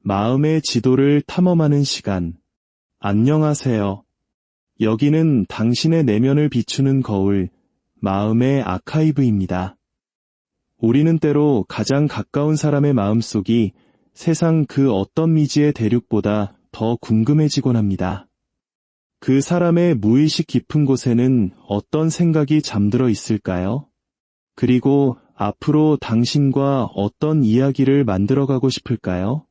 마음의 지도를 탐험하는 시간. 안녕하세요. 여기는 당신의 내면을 비추는 거울, 마음의 아카이브입니다. 우리는 때로 가장 가까운 사람의 마음속이 세상 그 어떤 미지의 대륙보다 더 궁금해지곤 합니다. 그 사람의 무의식 깊은 곳에는 어떤 생각이 잠들어 있을까요? 그리고 앞으로 당신과 어떤 이야기를 만들어가고 싶을까요?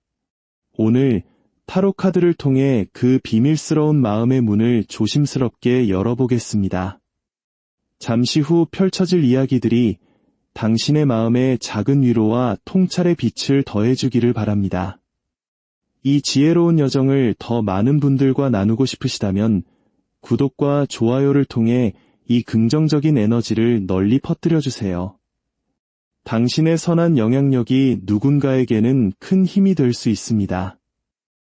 오늘 타로 카드를 통해 그 비밀스러운 마음의 문을 조심스럽게 열어보겠습니다. 잠시 후 펼쳐질 이야기들이 당신의 마음에 작은 위로와 통찰의 빛을 더해주기를 바랍니다. 이 지혜로운 여정을 더 많은 분들과 나누고 싶으시다면 구독과 좋아요를 통해 이 긍정적인 에너지를 널리 퍼뜨려주세요. 당신의 선한 영향력이 누군가에게는 큰 힘이 될 수 있습니다.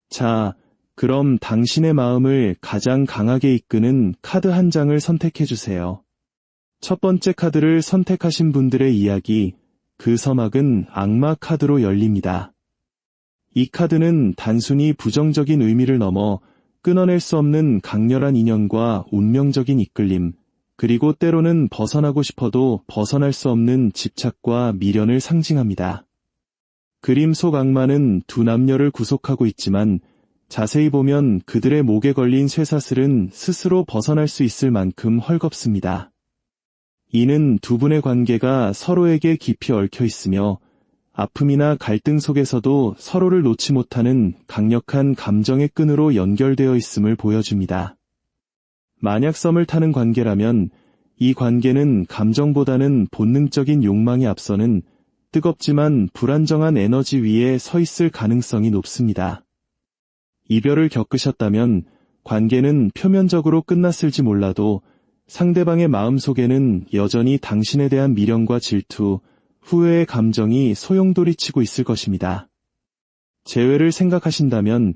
자, 그럼 당신의 마음을 가장 강하게 이끄는 카드 한 장을 선택해주세요. 첫 번째 카드를 선택하신 분들의 이야기, 그 서막은 악마 카드로 열립니다. 이 카드는 단순히 부정적인 의미를 넘어 끊어낼 수 없는 강렬한 인연과 운명적인 이끌림, 그리고 때로는 벗어나고 싶어도 벗어날 수 없는 집착과 미련을 상징합니다. 그림 속 악마는 두 남녀를 구속하고 있지만 자세히 보면 그들의 목에 걸린 쇠사슬은 스스로 벗어날 수 있을 만큼 헐겁습니다. 이는 두 분의 관계가 서로에게 깊이 얽혀 있으며 아픔이나 갈등 속에서도 서로를 놓지 못하는 강력한 감정의 끈으로 연결되어 있음을 보여줍니다. 만약 썸을 타는 관계라면 이 관계는 감정보다는 본능적인 욕망에 앞서는 뜨겁지만 불안정한 에너지 위에 서 있을 가능성이 높습니다. 이별을 겪으셨다면 관계는 표면적으로 끝났을지 몰라도 상대방의 마음속에는 여전히 당신에 대한 미련과 질투, 후회의 감정이 소용돌이치고 있을 것입니다. 재회를 생각하신다면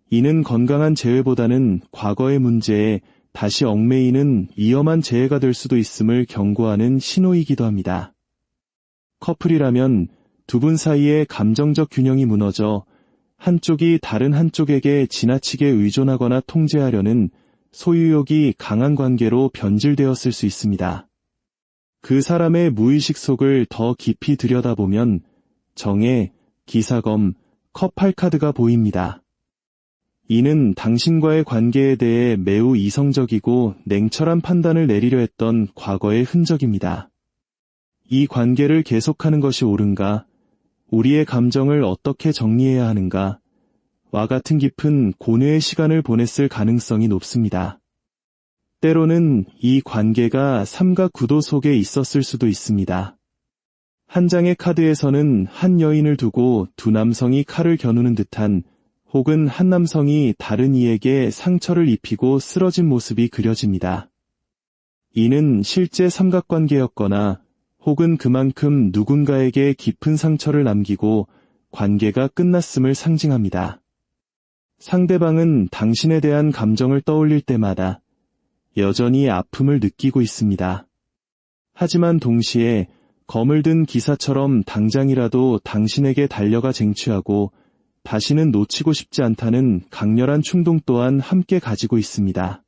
이는 건강한 재회보다는 과거의 문제에 다시 얽매이는 위험한 재해가 될 수도 있음을 경고하는 신호이기도 합니다. 커플이라면 두 분 사이의 감정적 균형이 무너져 한쪽이 다른 한쪽에게 지나치게 의존하거나 통제하려는 소유욕이 강한 관계로 변질되었을 수 있습니다. 그 사람의 무의식 속을 더 깊이 들여다보면 정의, 기사검, 컵 8카드가 보입니다. 이는 당신과의 관계에 대해 매우 이성적이고 냉철한 판단을 내리려 했던 과거의 흔적입니다. 이 관계를 계속하는 것이 옳은가? 우리의 감정을 어떻게 정리해야 하는가? 와 같은 깊은 고뇌의 시간을 보냈을 가능성이 높습니다. 때로는 이 관계가 삼각구도 속에 있었을 수도 있습니다. 한 장의 카드에서는 한 여인을 두고 두 남성이 칼을 겨누는 듯한 혹은 한 남성이 다른 이에게 상처를 입히고 쓰러진 모습이 그려집니다. 이는 실제 삼각관계였거나 혹은 그만큼 누군가에게 깊은 상처를 남기고 관계가 끝났음을 상징합니다. 상대방은 당신에 대한 감정을 떠올릴 때마다 여전히 아픔을 느끼고 있습니다. 하지만 동시에 검을 든 기사처럼 당장이라도 당신에게 달려가 쟁취하고 다시는 놓치고 싶지 않다는 강렬한 충동 또한 함께 가지고 있습니다.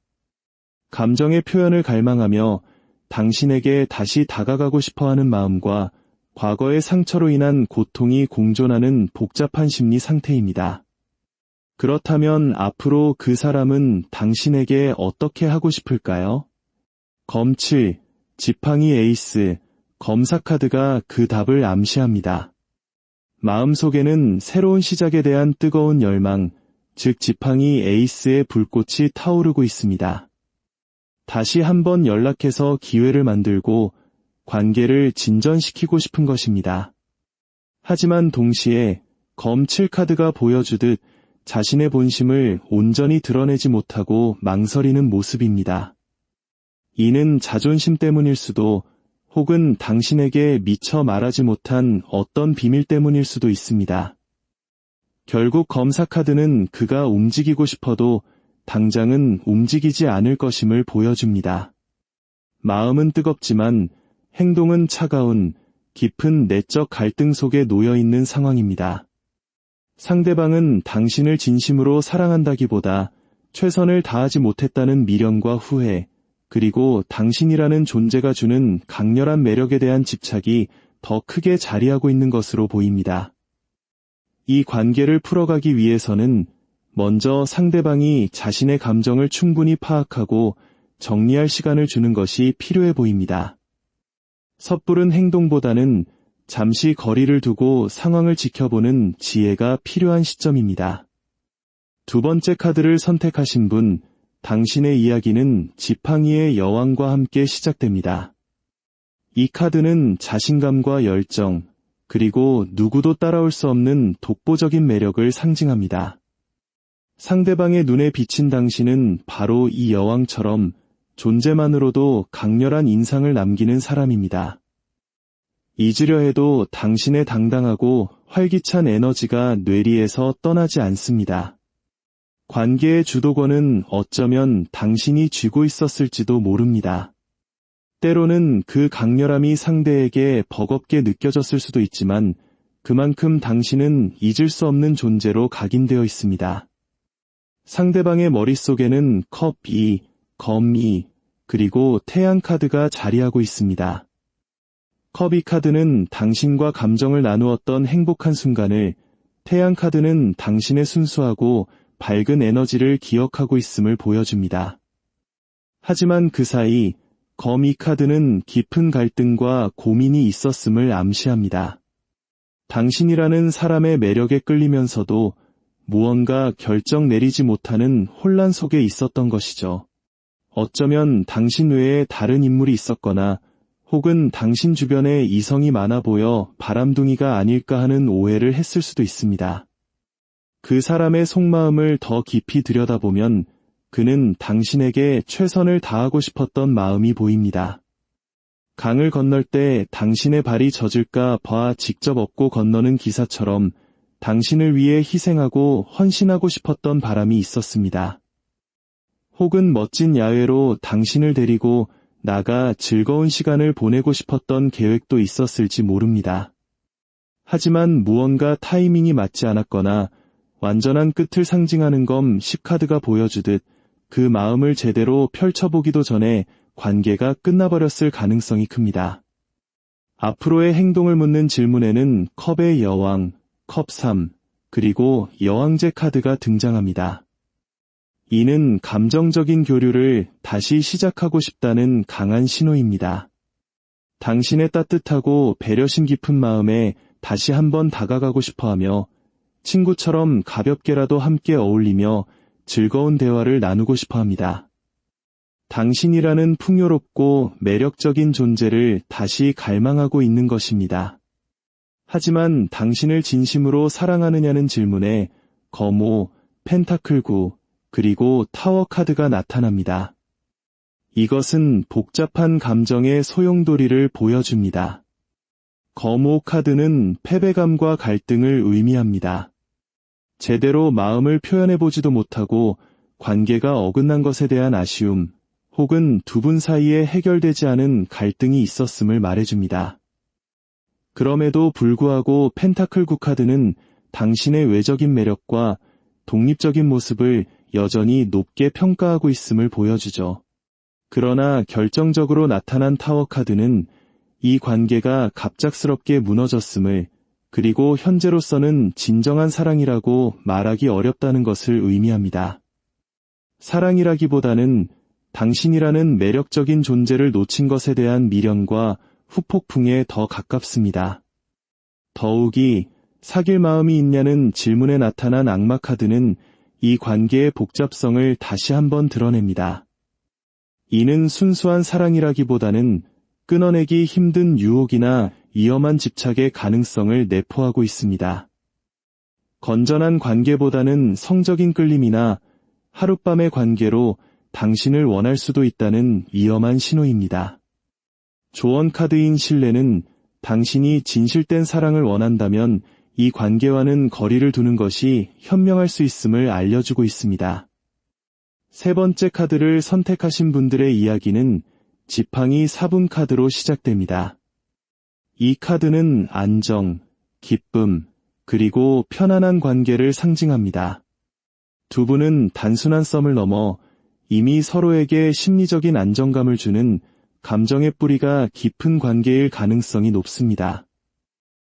감정의 표현을 갈망하며 당신에게 다시 다가가고 싶어하는 마음과 과거의 상처로 인한 고통이 공존하는 복잡한 심리 상태입니다. 그렇다면 앞으로 그 사람은 당신에게 어떻게 하고 싶을까요? 검 7, 지팡이 에이스, 검사 카드가 그 답을 암시합니다. 마음속에는 새로운 시작에 대한 뜨거운 열망, 즉 지팡이 에이스의 불꽃이 타오르고 있습니다. 다시 한번 연락해서 기회를 만들고 관계를 진전시키고 싶은 것입니다. 하지만 동시에 검 7카드가 보여주듯 자신의 본심을 온전히 드러내지 못하고 망설이는 모습입니다. 이는 자존심 때문일 수도 혹은 당신에게 미처 말하지 못한 어떤 비밀 때문일 수도 있습니다. 결국 검사 카드는 그가 움직이고 싶어도 당장은 움직이지 않을 것임을 보여줍니다. 마음은 뜨겁지만 행동은 차가운 깊은 내적 갈등 속에 놓여 있는 상황입니다. 상대방은 당신을 진심으로 사랑한다기보다 최선을 다하지 못했다는 미련과 후회, 그리고 당신이라는 존재가 주는 강렬한 매력에 대한 집착이 더 크게 자리하고 있는 것으로 보입니다. 이 관계를 풀어가기 위해서는 먼저 상대방이 자신의 감정을 충분히 파악하고 정리할 시간을 주는 것이 필요해 보입니다. 섣부른 행동보다는 잠시 거리를 두고 상황을 지켜보는 지혜가 필요한 시점입니다. 두 번째 카드를 선택하신 분, 당신의 이야기는 지팡이의 여왕과 함께 시작됩니다. 이 카드는 자신감과 열정, 그리고 누구도 따라올 수 없는 독보적인 매력을 상징합니다. 상대방의 눈에 비친 당신은 바로 이 여왕처럼 존재만으로도 강렬한 인상을 남기는 사람입니다. 잊으려 해도 당신의 당당하고 활기찬 에너지가 뇌리에서 떠나지 않습니다. 관계의 주도권은 어쩌면 당신이 쥐고 있었을지도 모릅니다. 때로는 그 강렬함이 상대에게 버겁게 느껴졌을 수도 있지만 그만큼 당신은 잊을 수 없는 존재로 각인되어 있습니다. 상대방의 머릿속에는 컵 2, 검 2, 그리고 태양 카드가 자리하고 있습니다. 컵 2 카드는 당신과 감정을 나누었던 행복한 순간을, 태양 카드는 당신의 순수하고 밝은 에너지를 기억하고 있음을 보여줍니다. 하지만 그 사이 검 2 카드는 깊은 갈등과 고민이 있었음을 암시합니다. 당신이라는 사람의 매력에 끌리면서도 무언가 결정 내리지 못하는 혼란 속에 있었던 것이죠. 어쩌면 당신 외에 다른 인물이 있었거나 혹은 당신 주변에 이성이 많아 보여 바람둥이가 아닐까 하는 오해를 했을 수도 있습니다. 그 사람의 속마음을 더 깊이 들여다보면 그는 당신에게 최선을 다하고 싶었던 마음이 보입니다. 강을 건널 때 당신의 발이 젖을까 봐 직접 업고 건너는 기사처럼 당신을 위해 희생하고 헌신하고 싶었던 바람이 있었습니다. 혹은 멋진 야외로 당신을 데리고 나가 즐거운 시간을 보내고 싶었던 계획도 있었을지 모릅니다. 하지만 무언가 타이밍이 맞지 않았거나 완전한 끝을 상징하는 검 10카드가 보여주듯 그 마음을 제대로 펼쳐보기도 전에 관계가 끝나버렸을 가능성이 큽니다. 앞으로의 행동을 묻는 질문에는 컵의 여왕, 컵 3, 그리고 여왕제 카드가 등장합니다. 이는 감정적인 교류를 다시 시작하고 싶다는 강한 신호입니다. 당신의 따뜻하고 배려심 깊은 마음에 다시 한번 다가가고 싶어하며 친구처럼 가볍게라도 함께 어울리며 즐거운 대화를 나누고 싶어합니다. 당신이라는 풍요롭고 매력적인 존재를 다시 갈망하고 있는 것입니다. 하지만 당신을 진심으로 사랑하느냐는 질문에 검 5, 펜타클 9, 그리고 타워 카드가 나타납니다. 이것은 복잡한 감정의 소용돌이를 보여줍니다. 검 5 카드는 패배감과 갈등을 의미합니다. 제대로 마음을 표현해보지도 못하고 관계가 어긋난 것에 대한 아쉬움, 혹은 두 분 사이에 해결되지 않은 갈등이 있었음을 말해줍니다. 그럼에도 불구하고 펜타클 9 카드는 당신의 외적인 매력과 독립적인 모습을 여전히 높게 평가하고 있음을 보여주죠. 그러나 결정적으로 나타난 타워 카드는 이 관계가 갑작스럽게 무너졌음을, 그리고 현재로서는 진정한 사랑이라고 말하기 어렵다는 것을 의미합니다. 사랑이라기보다는 당신이라는 매력적인 존재를 놓친 것에 대한 미련과 후폭풍에 더 가깝습니다. 더욱이 사귈 마음이 있냐는 질문에 나타난 악마 카드는 이 관계의 복잡성을 다시 한번 드러냅니다. 이는 순수한 사랑이라기보다는 끊어내기 힘든 유혹이나 위험한 집착의 가능성을 내포하고 있습니다. 건전한 관계보다는 성적인 끌림이나 하룻밤의 관계로 당신을 원할 수도 있다는 위험한 신호입니다. 조언 카드인 신뢰는 당신이 진실된 사랑을 원한다면 이 관계와는 거리를 두는 것이 현명할 수 있음을 알려주고 있습니다. 세 번째 카드를 선택하신 분들의 이야기는 지팡이 4분 카드로 시작됩니다. 이 카드는 안정, 기쁨, 그리고 편안한 관계를 상징합니다. 두 분은 단순한 썸을 넘어 이미 서로에게 심리적인 안정감을 주는 감정의 뿌리가 깊은 관계일 가능성이 높습니다.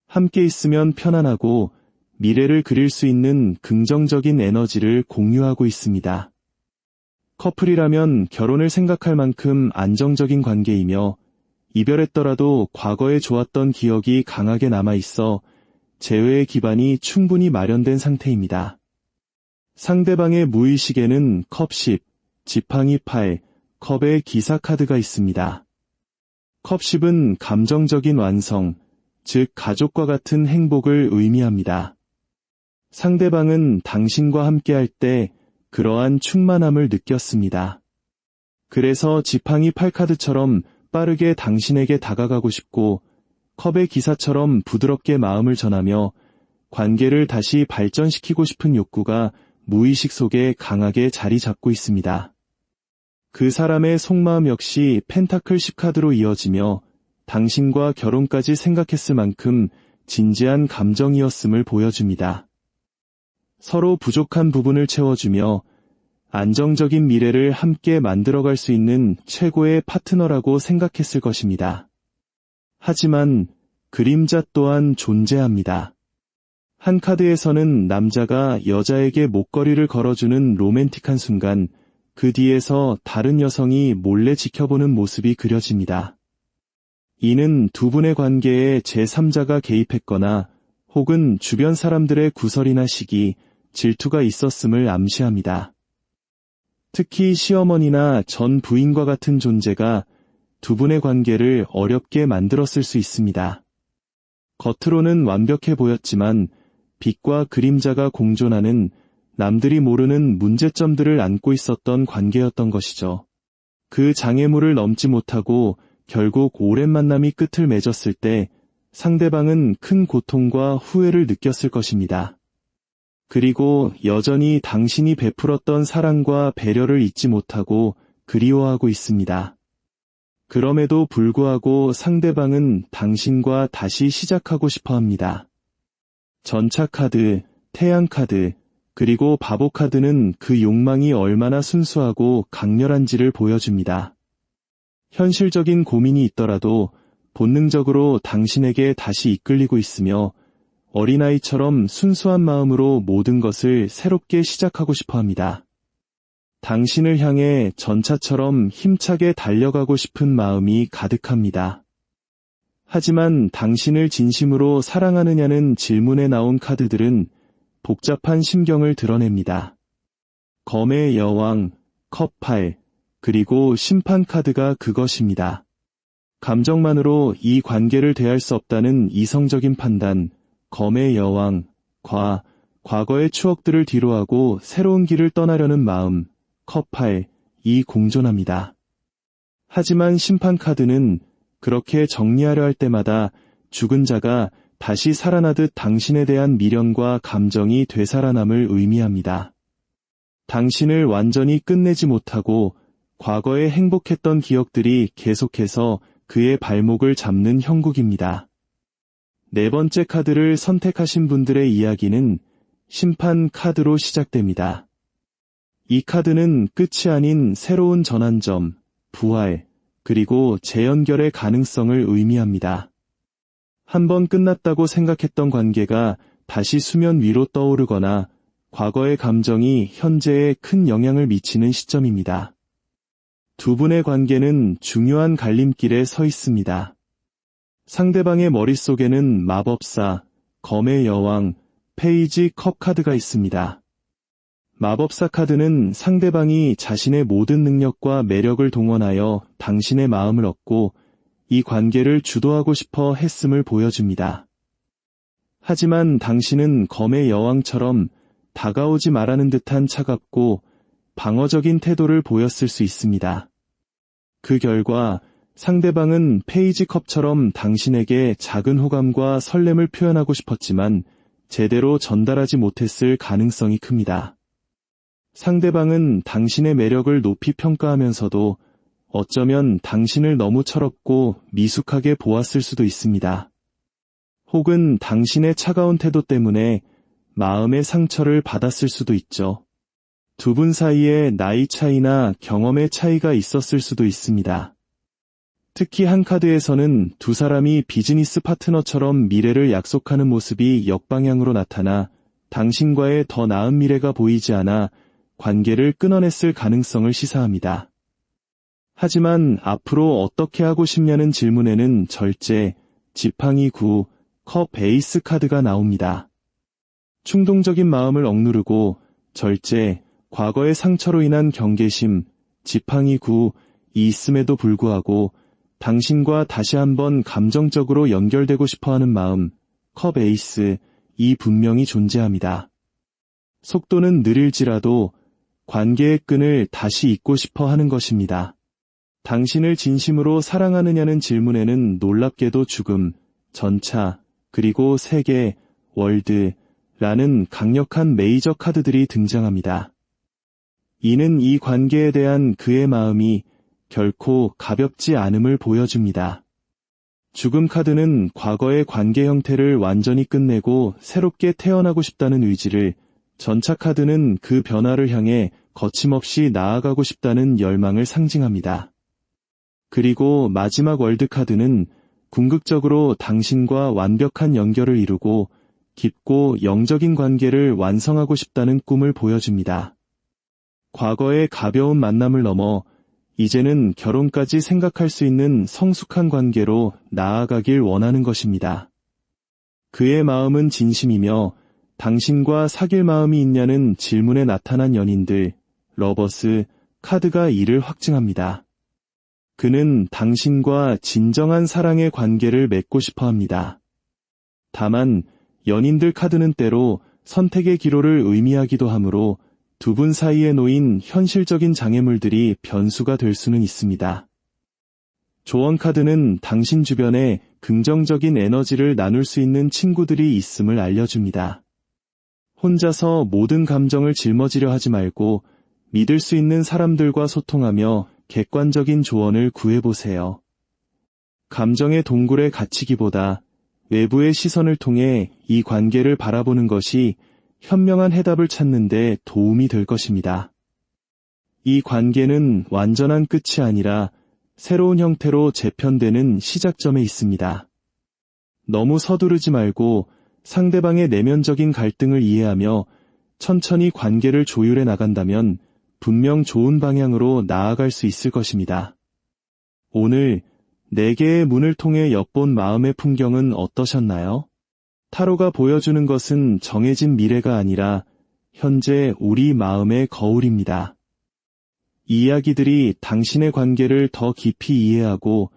함께 있으면 편안하고 미래를 그릴 수 있는 긍정적인 에너지를 공유하고 있습니다. 커플이라면 결혼을 생각할 만큼 안정적인 관계이며 이별했더라도 과거에 좋았던 기억이 강하게 남아있어 재회의 기반이 충분히 마련된 상태입니다. 상대방의 무의식에는 컵 10, 지팡이 8, 컵의 기사 카드가 있습니다. 컵 10은 감정적인 완성, 즉 가족과 같은 행복을 의미합니다. 상대방은 당신과 함께할 때 그러한 충만함을 느꼈습니다. 그래서 지팡이 8카드처럼 빠르게 당신에게 다가가고 싶고 컵의 기사처럼 부드럽게 마음을 전하며 관계를 다시 발전시키고 싶은 욕구가 무의식 속에 강하게 자리 잡고 있습니다. 그 사람의 속마음 역시 펜타클 10카드로 이어지며 당신과 결혼까지 생각했을 만큼 진지한 감정이었음을 보여줍니다. 서로 부족한 부분을 채워주며 안정적인 미래를 함께 만들어갈 수 있는 최고의 파트너라고 생각했을 것입니다. 하지만 그림자 또한 존재합니다. 한 카드에서는 남자가 여자에게 목걸이를 걸어주는 로맨틱한 순간 그 뒤에서 다른 여성이 몰래 지켜보는 모습이 그려집니다. 이는 두 분의 관계에 제3자가 개입했거나 혹은 주변 사람들의 구설이나 시기, 질투가 있었음을 암시합니다. 특히 시어머니나 전 부인과 같은 존재가 두 분의 관계를 어렵게 만들었을 수 있습니다. 겉으로는 완벽해 보였지만 빛과 그림자가 공존하는 남들이 모르는 문제점들을 안고 있었던 관계였던 것이죠. 그 장애물을 넘지 못하고 결국 오랜 만남이 끝을 맺었을 때 상대방은 큰 고통과 후회를 느꼈을 것입니다. 그리고 여전히 당신이 베풀었던 사랑과 배려를 잊지 못하고 그리워하고 있습니다. 그럼에도 불구하고 상대방은 당신과 다시 시작하고 싶어 합니다. 전차 카드, 태양 카드, 그리고 바보 카드는 그 욕망이 얼마나 순수하고 강렬한지를 보여줍니다. 현실적인 고민이 있더라도 본능적으로 당신에게 다시 이끌리고 있으며 어린아이처럼 순수한 마음으로 모든 것을 새롭게 시작하고 싶어 합니다. 당신을 향해 전차처럼 힘차게 달려가고 싶은 마음이 가득합니다. 하지만 당신을 진심으로 사랑하느냐는 질문에 나온 카드들은 복잡한 심경을 드러냅니다. 검의 여왕, 컵 8, 그리고 심판 카드가 그것입니다. 감정만으로 이 관계를 대할 수 없다는 이성적인 판단, 검의 여왕, 과거의 추억들을 뒤로하고 새로운 길을 떠나려는 마음, 컵 8, 이 공존합니다. 하지만 심판 카드는 그렇게 정리하려 할 때마다 죽은 자가 다시 살아나듯 당신에 대한 미련과 감정이 되살아남을 의미합니다. 당신을 완전히 끝내지 못하고 과거에 행복했던 기억들이 계속해서 그의 발목을 잡는 형국입니다. 네 번째 카드를 선택하신 분들의 이야기는 심판 카드로 시작됩니다. 이 카드는 끝이 아닌 새로운 전환점, 부활, 그리고 재연결의 가능성을 의미합니다. 한번 끝났다고 생각했던 관계가 다시 수면 위로 떠오르거나 과거의 감정이 현재에 큰 영향을 미치는 시점입니다. 두 분의 관계는 중요한 갈림길에 서 있습니다. 상대방의 머릿속에는 마법사, 검의 여왕, 페이지 컵 카드가 있습니다. 마법사 카드는 상대방이 자신의 모든 능력과 매력을 동원하여 당신의 마음을 얻고 이 관계를 주도하고 싶어 했음을 보여줍니다. 하지만 당신은 검의 여왕처럼 다가오지 말라는 듯한 차갑고 방어적인 태도를 보였을 수 있습니다. 그 결과 상대방은 페이지 컵처럼 당신에게 작은 호감과 설렘을 표현하고 싶었지만 제대로 전달하지 못했을 가능성이 큽니다. 상대방은 당신의 매력을 높이 평가하면서도 어쩌면 당신을 너무 철없고 미숙하게 보았을 수도 있습니다. 혹은 당신의 차가운 태도 때문에 마음의 상처를 받았을 수도 있죠. 두 분 사이에 나이 차이나 경험의 차이가 있었을 수도 있습니다. 특히 한 카드에서는 두 사람이 비즈니스 파트너처럼 미래를 약속하는 모습이 역방향으로 나타나 당신과의 더 나은 미래가 보이지 않아 관계를 끊어냈을 가능성을 시사합니다. 하지만 앞으로 어떻게 하고 싶냐는 질문에는 절제, 지팡이 9, 컵 에이스 카드가 나옵니다. 충동적인 마음을 억누르고 절제, 과거의 상처로 인한 경계심, 지팡이 9이 있음에도 불구하고 당신과 다시 한번 감정적으로 연결되고 싶어하는 마음, 컵 에이스, 이 분명히 존재합니다. 속도는 느릴지라도 관계의 끈을 다시 잇고 싶어 하는 것입니다. 당신을 진심으로 사랑하느냐는 질문에는 놀랍게도 죽음, 전차, 그리고 세계, 월드라는 강력한 메이저 카드들이 등장합니다. 이는 이 관계에 대한 그의 마음이 결코 가볍지 않음을 보여줍니다. 죽음 카드는 과거의 관계 형태를 완전히 끝내고 새롭게 태어나고 싶다는 의지를, 전차 카드는 그 변화를 향해 거침없이 나아가고 싶다는 열망을 상징합니다. 그리고 마지막 월드 카드는 궁극적으로 당신과 완벽한 연결을 이루고 깊고 영적인 관계를 완성하고 싶다는 꿈을 보여줍니다. 과거의 가벼운 만남을 넘어 이제는 결혼까지 생각할 수 있는 성숙한 관계로 나아가길 원하는 것입니다. 그의 마음은 진심이며 당신과 사귈 마음이 있냐는 질문에 나타난 연인들, 러버스 카드가 이를 확증합니다. 그는 당신과 진정한 사랑의 관계를 맺고 싶어 합니다. 다만 연인들 카드는 때로 선택의 기로를 의미하기도 하므로 두 분 사이에 놓인 현실적인 장애물들이 변수가 될 수는 있습니다. 조언 카드는 당신 주변에 긍정적인 에너지를 나눌 수 있는 친구들이 있음을 알려줍니다. 혼자서 모든 감정을 짊어지려 하지 말고 믿을 수 있는 사람들과 소통하며 객관적인 조언을 구해보세요. 감정의 동굴에 갇히기보다 외부의 시선을 통해 이 관계를 바라보는 것이 현명한 해답을 찾는 데 도움이 될 것입니다. 이 관계는 완전한 끝이 아니라 새로운 형태로 재편되는 시작점에 있습니다. 너무 서두르지 말고 상대방의 내면적인 갈등을 이해하며 천천히 관계를 조율해 나간다면 분명 좋은 방향으로 나아갈 수 있을 것입니다. 오늘 4개의 문을 통해 엿본 마음의 풍경은 어떠셨나요? 타로가 보여주는 것은 정해진 미래가 아니라 현재 우리 마음의 거울입니다. 이 이야기들이 당신의 관계를 더 깊이 이해하고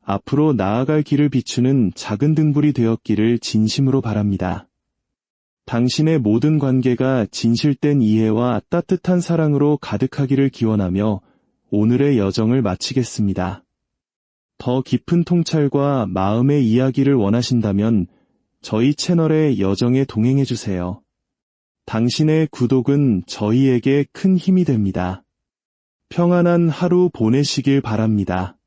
앞으로 나아갈 길을 비추는 작은 등불이 되었기를 진심으로 바랍니다. 당신의 모든 관계가 진실된 이해와 따뜻한 사랑으로 가득하기를 기원하며 오늘의 여정을 마치겠습니다. 더 깊은 통찰과 마음의 이야기를 원하신다면 저희 채널의 여정에 동행해주세요. 당신의 구독은 저희에게 큰 힘이 됩니다. 평안한 하루 보내시길 바랍니다.